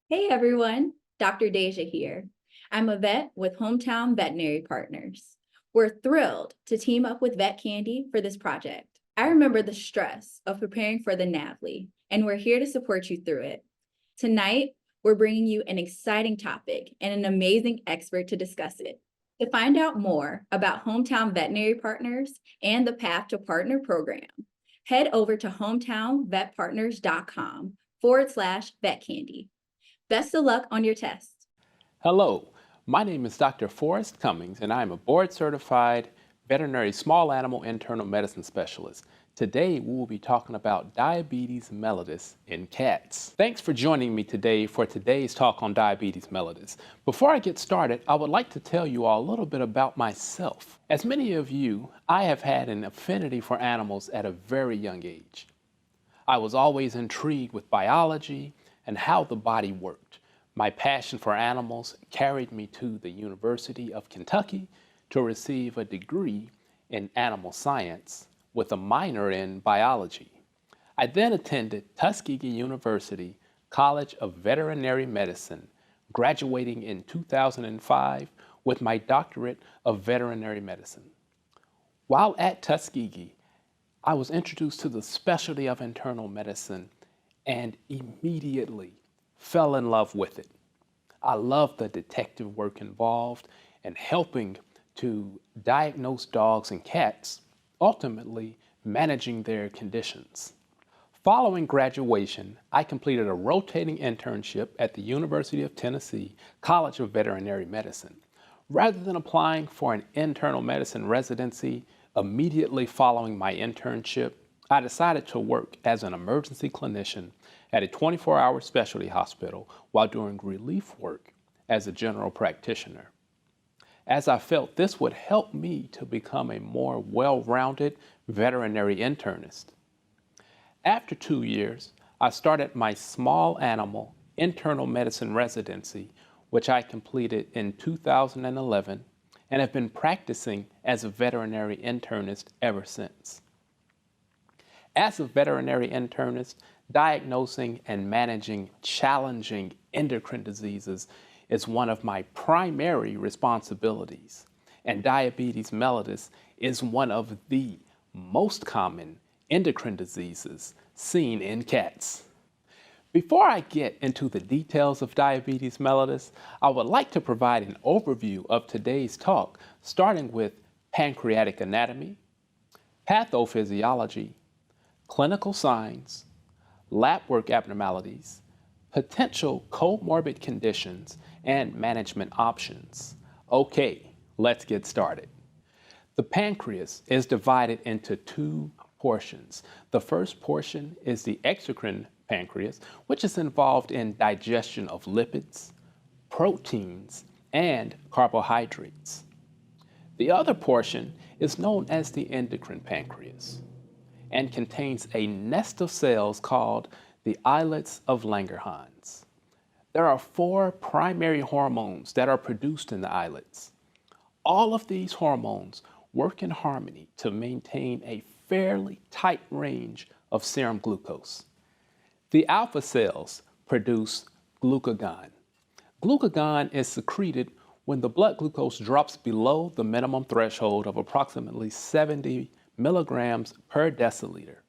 Hey everyone, Dr. Deja here. I'm a vet with Hometown Veterinary Partners. We're thrilled to team up with Vet Candy for this project. I remember the stress of preparing for the NAVLE, and we're here to support you through it. Tonight, we're bringing you an exciting topic and an amazing expert to discuss it. To find out more about Hometown Veterinary Partners and the Path to Partner program, head over to hometownvetpartners.com/vet candy. Best of luck on your test. Hello, my name is Dr. Forrest Cummings, and I am a board-certified veterinary small animal internal medicine specialist. Today, we will be talking about diabetes mellitus in cats. Thanks for joining me today for today's talk on diabetes mellitus. Before I get started, I would like to tell you all a little bit about myself. As many of you, I have had an affinity for animals at a very young age. I was always intrigued with biology and how the body worked. My passion for animals carried me to the University of Kentucky to receive a degree in animal science with a minor in biology. I then attended Tuskegee University College of Veterinary Medicine, graduating in 2005 with my doctorate of veterinary medicine. While at Tuskegee, I was introduced to the specialty of internal medicine and immediately fell in love with it. I love the detective work involved in helping to diagnose dogs and cats, ultimately managing their conditions. Following graduation, I completed a rotating internship at the University of Tennessee College of Veterinary Medicine. Rather than applying for an internal medicine residency immediately following my internship, I decided to work as an emergency clinician at a 24-hour specialty hospital while doing relief work as a general practitioner, as I felt this would help me to become a more well-rounded veterinary internist. After 2 years, I started my small animal internal medicine residency, which I completed in 2011, and have been practicing as a veterinary internist ever since. As a veterinary internist, diagnosing and managing challenging endocrine diseases is one of my primary responsibilities, and diabetes mellitus is one of the most common endocrine diseases seen in cats. Before I get into the details of diabetes mellitus, I would like to provide an overview of today's talk, starting with pancreatic anatomy, pathophysiology, clinical signs, lab work abnormalities, potential comorbid conditions, and management options. Okay, let's get started. The pancreas is divided into two portions. The first portion is the exocrine pancreas, which is involved in digestion of lipids, proteins, and carbohydrates. The other portion is known as the endocrine pancreas and contains a nest of cells called the islets of Langerhans. There are 4 primary hormones that are produced in the islets. All of these hormones work in harmony to maintain a fairly tight range of serum glucose. The alpha cells produce glucagon. Glucagon is secreted when the blood glucose drops below the minimum threshold of approximately 70 milligrams per deciliter.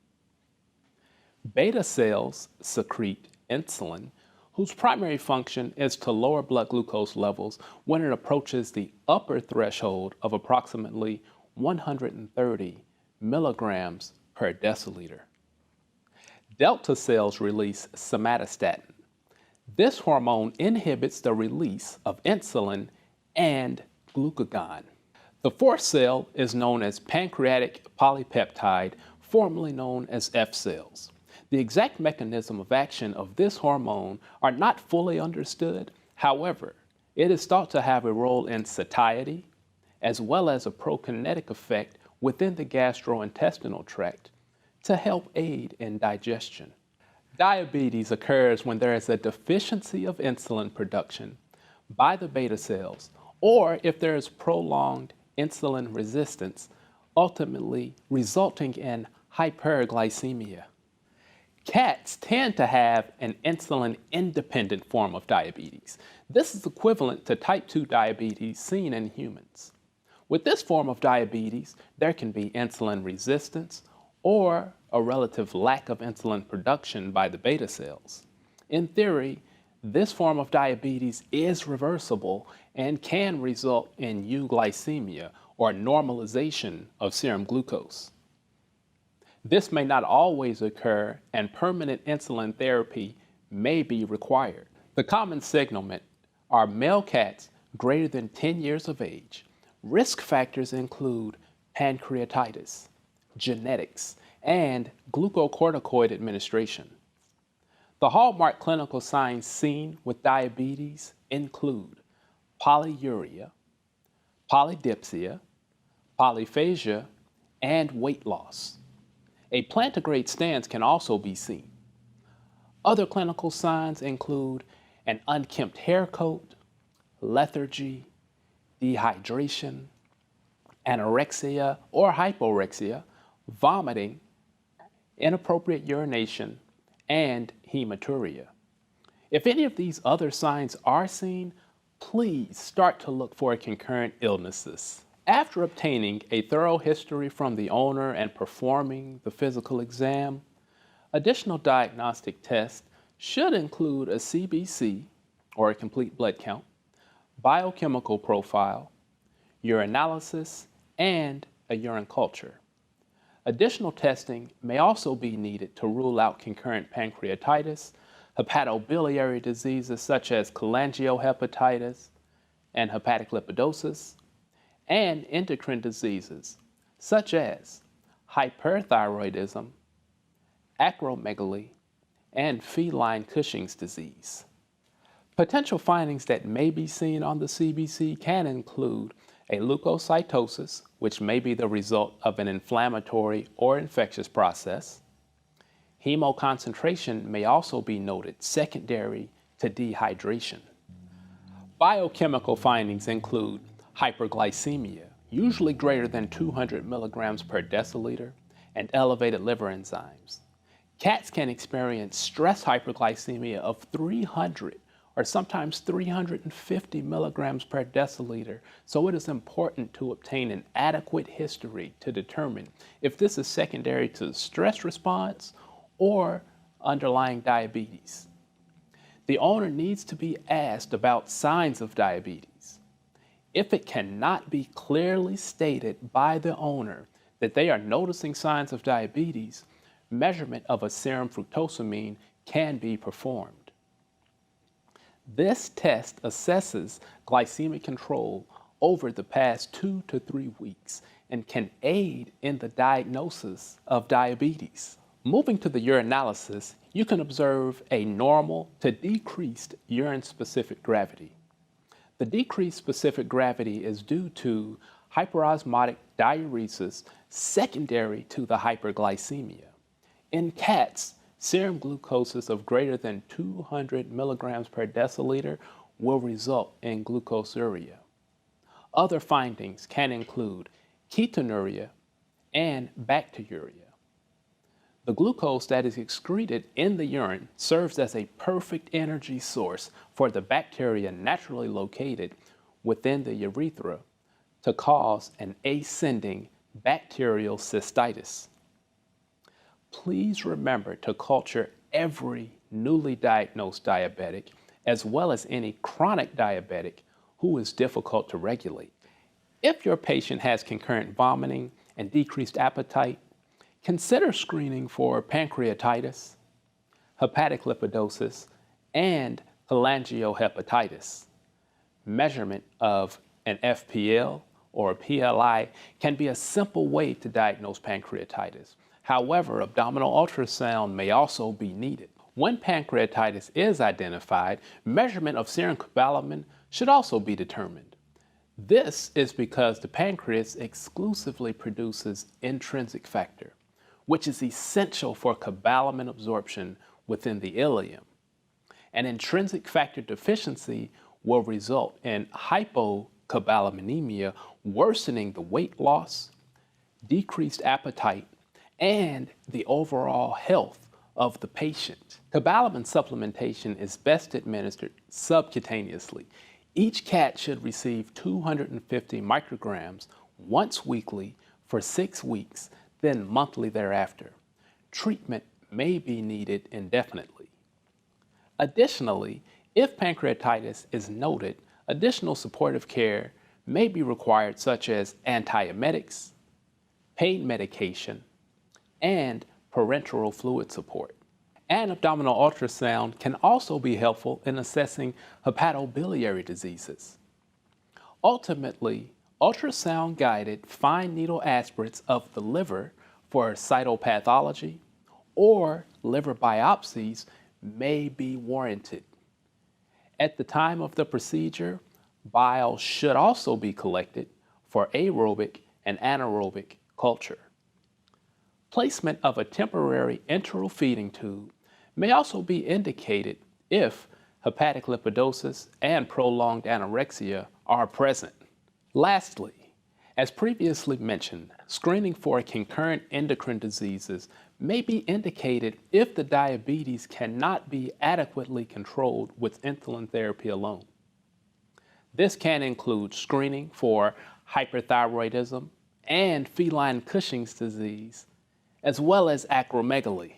Beta cells secrete insulin, whose primary function is to lower blood glucose levels when it approaches the upper threshold of approximately 130 milligrams per deciliter. Delta cells release somatostatin. This hormone inhibits the release of insulin and glucagon. The fourth cell is known as pancreatic polypeptide, formerly known as F cells. The exact mechanism of action of this hormone are not fully understood. However, it is thought to have a role in satiety, as well as a prokinetic effect within the gastrointestinal tract to help aid in digestion. Diabetes occurs when there is a deficiency of insulin production by the beta cells, or if there is prolonged insulin resistance, ultimately resulting in hyperglycemia. Cats cats tend to have an insulin-independent form of diabetes. This is equivalent to type 2 diabetes seen in humans. With this form of diabetes, there can be insulin resistance or a relative lack of insulin production by the beta cells. In theory, this form of diabetes is reversible and can result in euglycemia or normalization of serum glucose. This may not always occur, and permanent insulin therapy may be required. The common signalment are male cats greater than 10 years of age. Risk factors include pancreatitis, genetics, and glucocorticoid administration. The hallmark clinical signs seen with diabetes include polyuria, polydipsia, polyphagia, and weight loss. A plantigrade stance can also be seen. Other clinical signs include an unkempt hair coat, lethargy, dehydration, anorexia or hyporexia, vomiting, inappropriate urination, and hematuria. If any of these other signs are seen, please start to look for concurrent illnesses. After obtaining a thorough history from the owner and performing the physical exam, additional diagnostic tests should include a CBC, or a complete blood count, biochemical profile, urinalysis, and a urine culture. Additional testing may also be needed to rule out concurrent pancreatitis, hepatobiliary diseases such as cholangiohepatitis and hepatic lipidosis, and endocrine diseases such as hyperthyroidism, acromegaly, and feline Cushing's disease. Potential findings that may be seen on the CBC can include a leukocytosis, which may be the result of an inflammatory or infectious process. Hemoconcentration may also be noted secondary to dehydration. Biochemical findings include hyperglycemia, usually greater than 200 milligrams per deciliter, and elevated liver enzymes. Cats can experience stress hyperglycemia of 300 or sometimes 350 milligrams per deciliter, so it is important to obtain an adequate history to determine if this is secondary to stress response or underlying diabetes. The owner needs to be asked about signs of diabetes. If it cannot be clearly stated by the owner that they are noticing signs of diabetes, measurement of a serum fructosamine can be performed. This test assesses glycemic control over the past 2 to 3 weeks and can aid in the diagnosis of diabetes. Moving to the urinalysis, you can observe a normal to decreased urine-specific gravity. The decreased specific gravity is due to hyperosmotic diuresis secondary to the hyperglycemia. In cats, serum glucoses of greater than 200 milligrams per deciliter will result in glucosuria. Other findings can include ketonuria and bacteriuria. The glucose that is excreted in the urine serves as a perfect energy source for the bacteria naturally located within the urethra to cause an ascending bacterial cystitis. Please remember to culture every newly diagnosed diabetic as well as any chronic diabetic who is difficult to regulate. If your patient has concurrent vomiting and decreased appetite, consider screening for pancreatitis, hepatic lipidosis, and cholangiohepatitis. Measurement of an FPL or a PLI can be a simple way to diagnose pancreatitis. However, abdominal ultrasound may also be needed. When pancreatitis is identified, measurement of serum cobalamin should also be determined. This is because the pancreas exclusively produces intrinsic factor, which is essential for cobalamin absorption within the ileum. An intrinsic factor deficiency will result in hypocobalaminemia, worsening the weight loss, decreased appetite, and the overall health of the patient. Cobalamin supplementation is best administered subcutaneously. Each cat should receive 250 micrograms once weekly for 6 weeks, then monthly thereafter. Treatment may be needed indefinitely. Additionally, if pancreatitis is noted, additional supportive care may be required, such as antiemetics, pain medication, and parenteral fluid support. An abdominal ultrasound can also be helpful in assessing hepatobiliary diseases. Ultimately, ultrasound-guided fine needle aspirates of the liver for cytopathology or liver biopsies may be warranted. At the time of the procedure, bile should also be collected for aerobic and anaerobic culture. Placement of a temporary enteral feeding tube may also be indicated if hepatic lipidosis and prolonged anorexia are present. Lastly, as previously mentioned, screening for concurrent endocrine diseases may be indicated if the diabetes cannot be adequately controlled with insulin therapy alone. This can include screening for hyperthyroidism and feline Cushing's disease, as well as acromegaly.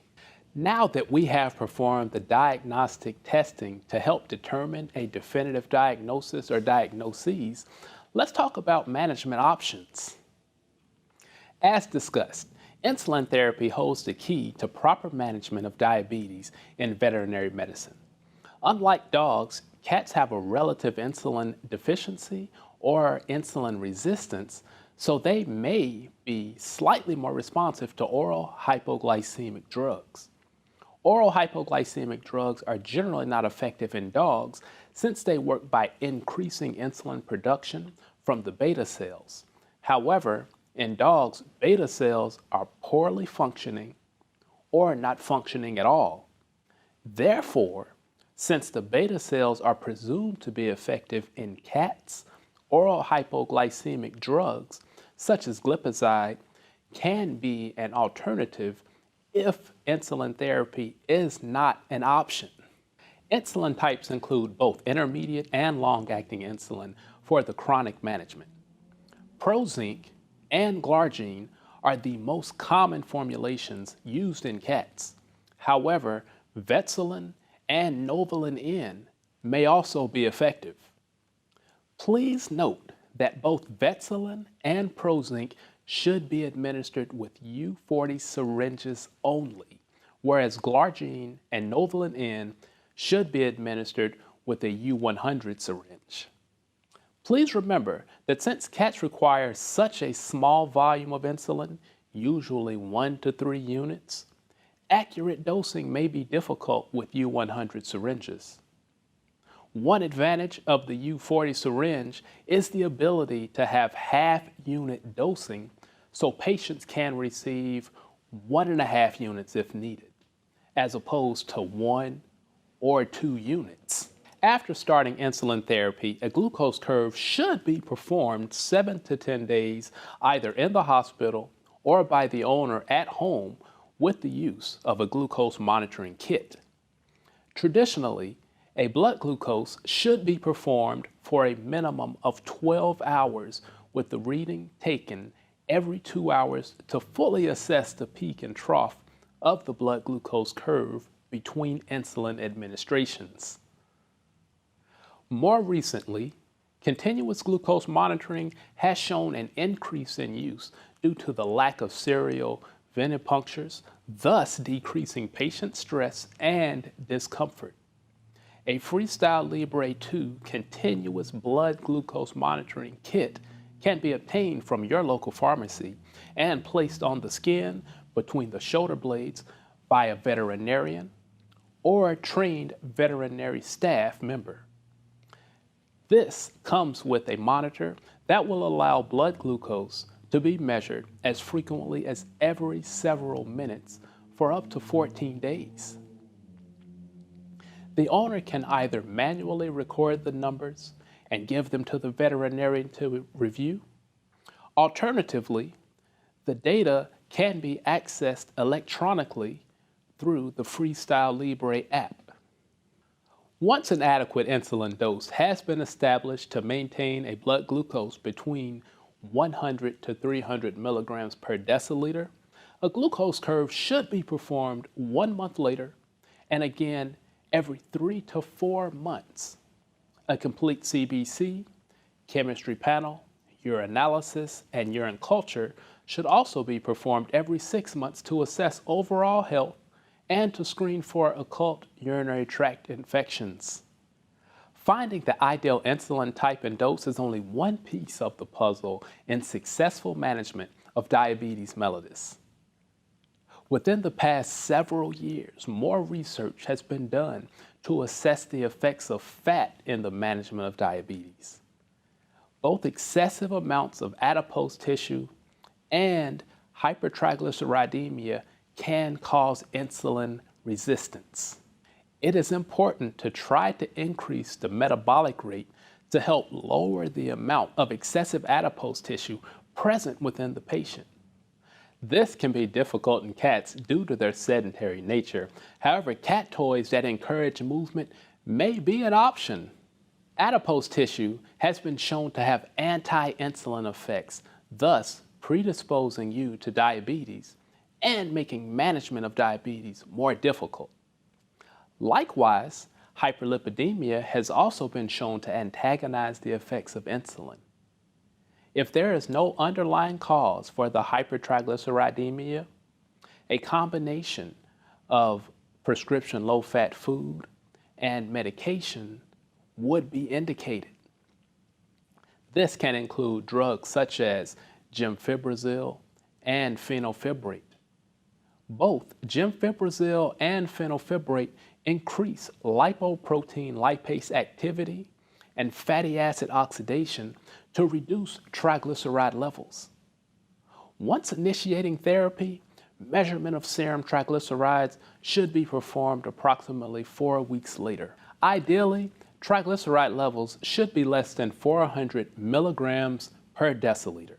Now that we have performed the diagnostic testing to help determine a definitive diagnosis or diagnoses, let's talk about management options. As discussed, insulin therapy holds the key to proper management of diabetes in veterinary medicine. Unlike dogs, cats have a relative insulin deficiency or insulin resistance, so they may be slightly more responsive to oral hypoglycemic drugs. Oral hypoglycemic drugs are generally not effective in dogs since they work by increasing insulin production from the beta cells. However, in dogs, beta cells are poorly functioning or not functioning at all. Therefore, since the beta cells are presumed to be effective in cats, oral hypoglycemic drugs, such as glipizide, can be an alternative if insulin therapy is not an option. Insulin types include both intermediate and long-acting insulin for the chronic management. Prozinc and glargine are the most common formulations used in cats. However, Vetsolin and Novolin N may also be effective. Please note that both Vetsolin and Prozinc should be administered with U40 syringes only, whereas glargine and Novolin N should be administered with a U100 syringe. Please remember that since cats require such a small volume of insulin, usually 1 to 3 units, accurate dosing may be difficult with U100 syringes. One advantage of the U40 syringe is the ability to have half-unit dosing, so patients can receive 1.5 units if needed, as opposed to 1 or 2 units. After starting insulin therapy, a glucose curve should be performed 7 to 10 days, either in the hospital or by the owner at home with the use of a glucose monitoring kit. Traditionally, a blood glucose should be performed for a minimum of 12 hours with the reading taken every 2 hours to fully assess the peak and trough of the blood glucose curve between insulin administrations. More recently, continuous glucose monitoring has shown an increase in use due to the lack of serial venipunctures, thus decreasing patient stress and discomfort. A Freestyle Libre 2 continuous blood glucose monitoring kit can be obtained from your local pharmacy and placed on the skin between the shoulder blades by a veterinarian or a trained veterinary staff member. This comes with a monitor that will allow blood glucose to be measured as frequently as every several minutes for up to 14 days. The owner can either manually record the numbers and give them to the veterinarian to review. Alternatively, the data can be accessed electronically through the Freestyle Libre app. Once an adequate insulin dose has been established to maintain a blood glucose between 100 to 300 milligrams per deciliter, a glucose curve should be performed 1 month later and again every 3 to 4 months. A complete CBC, chemistry panel, urinalysis, and urine culture should also be performed every 6 months to assess overall health and to screen for occult urinary tract infections. Finding the ideal insulin type and dose is only one piece of the puzzle in successful management of diabetes mellitus. Within the past several years, more research has been done to assess the effects of fat in the management of diabetes. Both excessive amounts of adipose tissue and hypertriglyceridemia can cause insulin resistance. It is important to try to increase the metabolic rate to help lower the amount of excessive adipose tissue present within the patient. This can be difficult in cats due to their sedentary nature. However, cat toys that encourage movement may be an option. Adipose tissue has been shown to have anti-insulin effects, thus predisposing you to diabetes and making management of diabetes more difficult. Likewise, hyperlipidemia has also been shown to antagonize the effects of insulin. If there is no underlying cause for the hypertriglyceridemia, a combination of prescription low-fat food and medication would be indicated. This can include drugs such as gemfibrozil and fenofibrate. Both gemfibrozil and fenofibrate increase lipoprotein lipase activity and fatty acid oxidation to reduce triglyceride levels. Once initiating therapy, measurement of serum triglycerides should be performed approximately 4 weeks later. Ideally, triglyceride levels should be less than 400 milligrams per deciliter.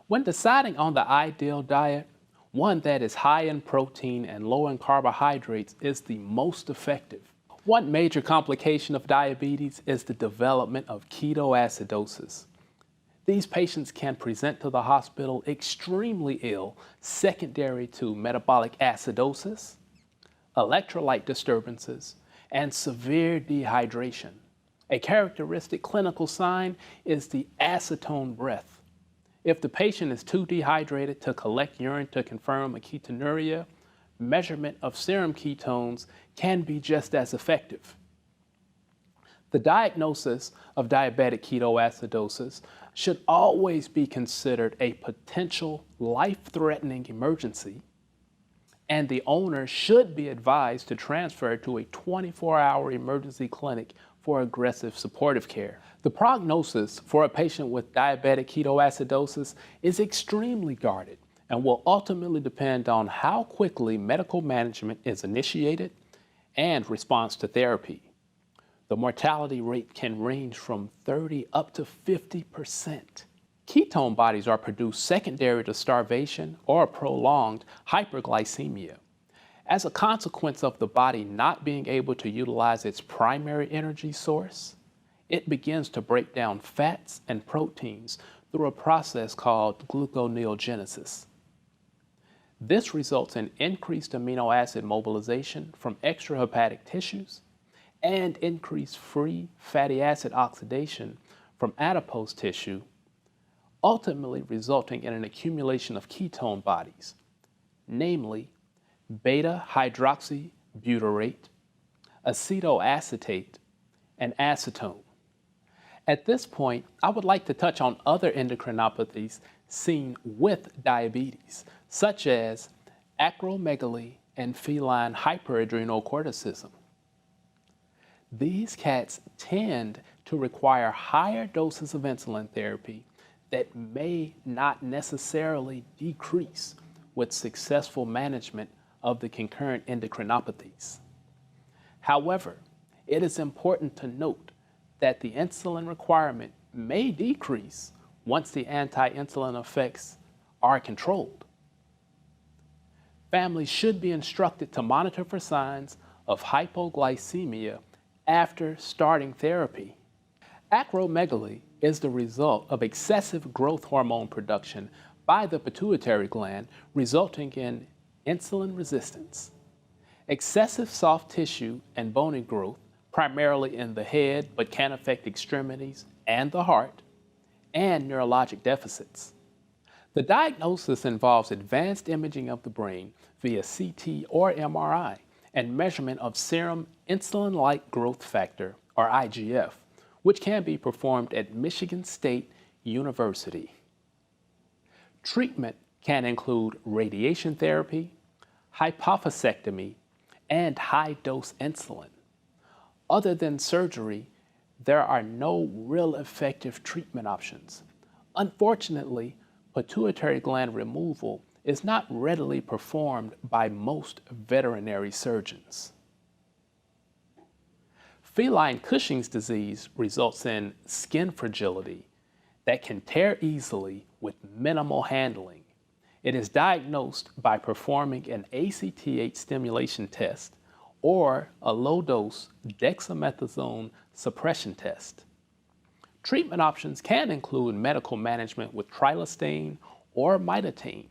When deciding on the ideal diet, one that is high in protein and low in carbohydrates is the most effective. One major complication of diabetes is the development of ketoacidosis. These patients can present to the hospital extremely ill, secondary to metabolic acidosis, electrolyte disturbances, and severe dehydration. A characteristic clinical sign is the acetone breath. If the patient is too dehydrated to collect urine to confirm a ketonuria, measurement of serum ketones can be just as effective. The diagnosis of diabetic ketoacidosis should always be considered a potential life-threatening emergency, and the owner should be advised to transfer to a 24-hour emergency clinic for aggressive supportive care. The prognosis for a patient with diabetic ketoacidosis is extremely guarded and will ultimately depend on how quickly medical management is initiated and response to therapy. The mortality rate can range from 30 up to 50%. Ketone bodies are produced secondary to starvation or prolonged hyperglycemia. As a consequence of the body not being able to utilize its primary energy source, it begins to break down fats and proteins through a process called gluconeogenesis. This results in increased amino acid mobilization from extrahepatic tissues and increased free fatty acid oxidation from adipose tissue, ultimately resulting in an accumulation of ketone bodies, namely beta-hydroxybutyrate, acetoacetate, and acetone. At this point, I would like to touch on other endocrinopathies seen with diabetes, such as acromegaly and feline hyperadrenocorticism. These cats tend to require higher doses of insulin therapy that may not necessarily decrease with successful management of the concurrent endocrinopathies. However, it is important to note that the insulin requirement may decrease once the anti-insulin effects are controlled. families should be instructed to monitor for signs of hypoglycemia after starting therapy. Acromegaly is the result of excessive growth hormone production by the pituitary gland, resulting in insulin resistance. Excessive soft tissue and bony growth, primarily in the head but can affect extremities and the heart, and neurologic deficits. The diagnosis involves advanced imaging of the brain via CT or MRI and measurement of serum insulin-like growth factor, or IGF, which can be performed at Michigan State University. Treatment can include radiation therapy, hypophysectomy, and high-dose insulin. Other than surgery, there are no real effective treatment options. Unfortunately, pituitary gland removal is not readily performed by most veterinary surgeons. Feline Cushing's disease results in skin fragility that can tear easily with minimal handling. It is diagnosed by performing an ACTH stimulation test or a low-dose dexamethasone suppression test. Treatment options can include medical management with trilostane or mitotane.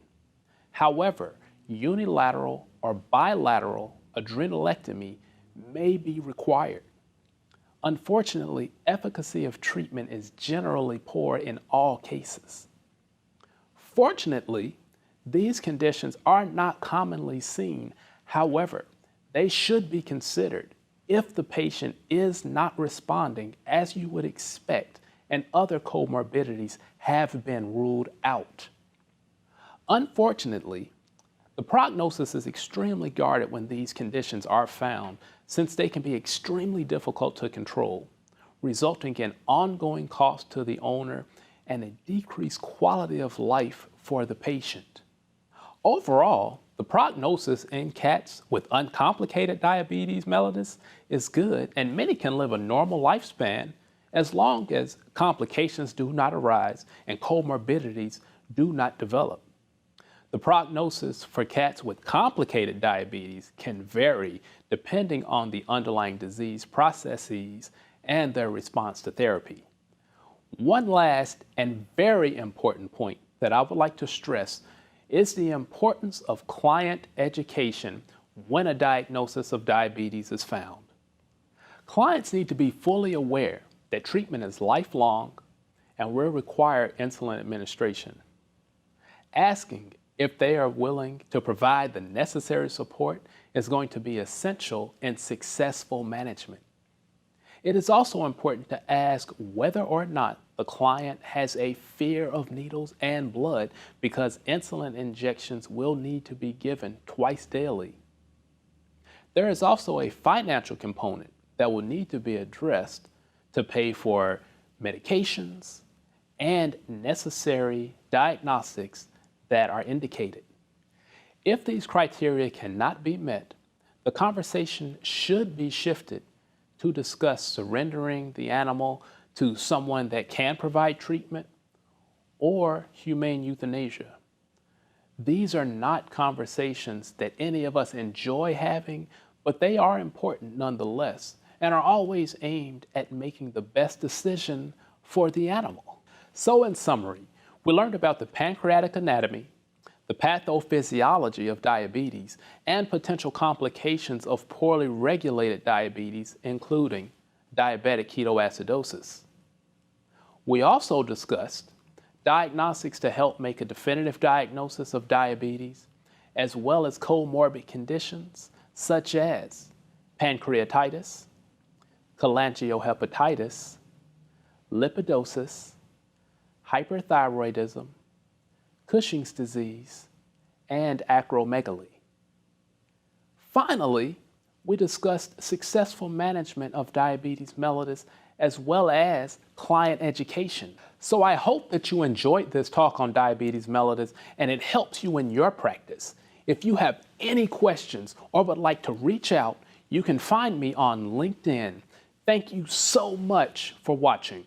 However, unilateral or bilateral adrenalectomy may be required. Unfortunately, efficacy of treatment is generally poor in all cases. Fortunately, these conditions are not commonly seen. However, they should be considered if the patient is not responding as you would expect and other comorbidities have been ruled out. Unfortunately, the prognosis is extremely guarded when these conditions are found, since they can be extremely difficult to control, resulting in ongoing cost to the owner and a decreased quality of life for the patient. Overall, the prognosis in cats with uncomplicated diabetes mellitus is good, and many can live a normal lifespan as long as complications do not arise and comorbidities do not develop. The prognosis for cats with complicated diabetes can vary depending on the underlying disease processes and their response to therapy. One last and very important point that I would like to stress is the importance of client education when a diagnosis of diabetes is found. Clients need to be fully aware that treatment is lifelong and will require insulin administration. Asking if they are willing to provide the necessary support is going to be essential in successful management. It is also important to ask whether or not the client has a fear of needles and blood, because insulin injections will need to be given twice daily. There is also a financial component that will need to be addressed to pay for medications and necessary diagnostics that are indicated. If these criteria cannot be met, the conversation should be shifted to discuss surrendering the animal to someone that can provide treatment or humane euthanasia. These are not conversations that any of us enjoy having, but they are important nonetheless and are always aimed at making the best decision for the animal. So in summary, we learned about the pancreatic anatomy, the pathophysiology of diabetes, and potential complications of poorly regulated diabetes, including diabetic ketoacidosis. We also discussed diagnostics to help make a definitive diagnosis of diabetes, as well as comorbid conditions such as pancreatitis, cholangiohepatitis, lipidosis, hyperthyroidism, Cushing's disease, and acromegaly. Finally, we discussed successful management of diabetes mellitus as well as client education. So I hope that you enjoyed this talk on diabetes mellitus and it helps you in your practice. If you have any questions or would like to reach out, you can find me on LinkedIn. Thank you so much for watching.